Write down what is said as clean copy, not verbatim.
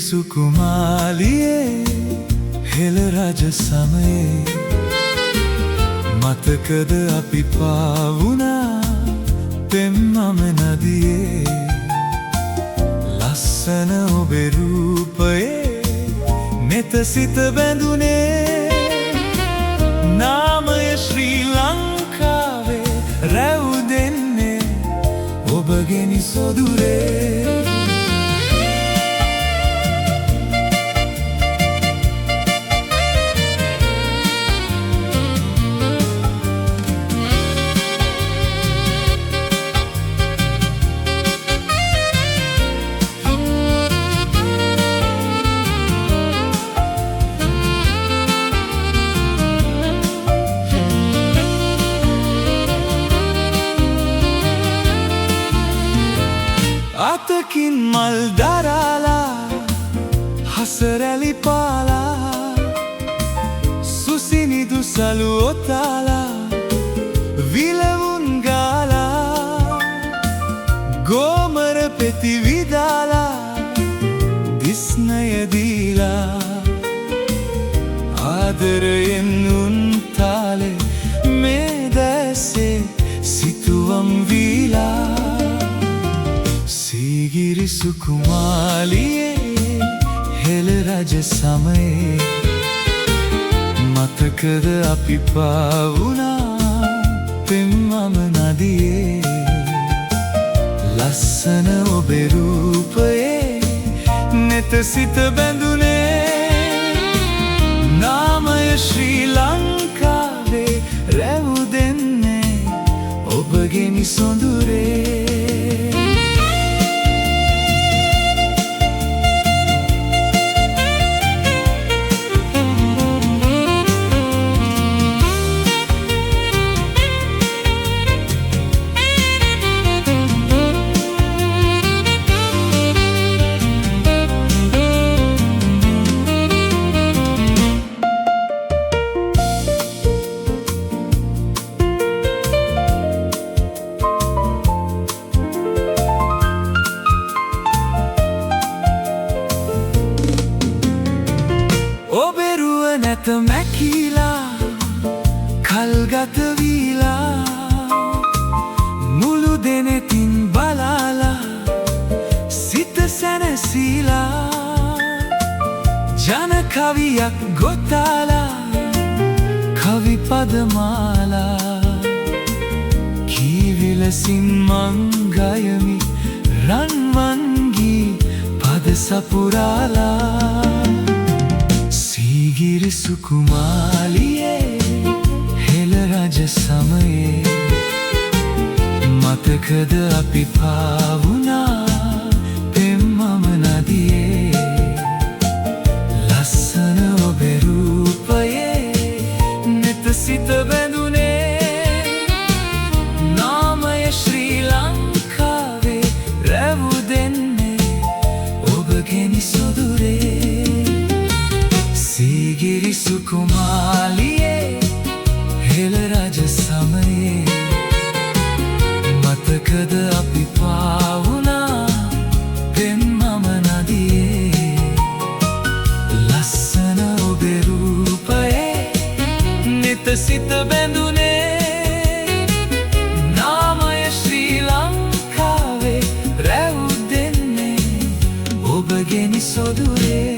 සුකුමාලියේ හෙළ රජ සමයේ මතකද අපි පාවුණා පෙම්මම නදියේ ලස්සන ඔබේ රූපයේ නෙත සිත බැඳුනේ නාමය ශ්‍රී ලංකාවේ රැව් දෙන්නේ ඔබගෙනි සොදුරේ අතකින් මල් දරාලා හසරැලි පාලා සුසිනිදු සලු ඔතාලා විලවුන් ගාලා ගෝමර පෙති විදාලා දිස්නය දීලා ආදරයෙන් උන් තාලේ මේ දැසේ සිතුවම් වීලා සීගිරි සුකුමාලියේ හෙළ රජ සමයේ මතකද අපි පාවුණා පෙම්මම නදියේ ලස්සන ඔබේ රූපයේ නෙත සිත බැඳුනේ නාමය ශ්‍රී ලංකාවේ රැව් දෙන්නේ ඔබගෙනි සොඳුරේ ඔබෙරුව නැත මැකිලා කල්ගත වීලා මුළු දෙනෙතින් බලාලා සිත සැනසීලා ජන කවියක් ගොතාලා කවි පදමාලා කීවිලසින් මං ගයමි රන්වන්ගී පද සපුරාලා සීගිරි සුකුමාලියේ හෙළ රජ සමයේ මතකද අපි පාවුණා පෙම්මම නදියේ ලස්සන ඔබේ රූපයේ නෙත සිත බැඳුනේ නාමය ශ්‍රී ලංකාවේ රැව් දෙන්නේ ඔබගෙනි සොදුරේ සීගිරි සුකුමාලියේ හෙළ රජ සමයේ මතකද අපි පාවුණා පෙම්මම නදියේ ලස්සන ඔබේ රූපයේ නෙත සිත බැඳුනේ නාමය ශ්‍රී ලංකාවේ රැව් දෙන්නේ ඔබගෙනි සොදුරේ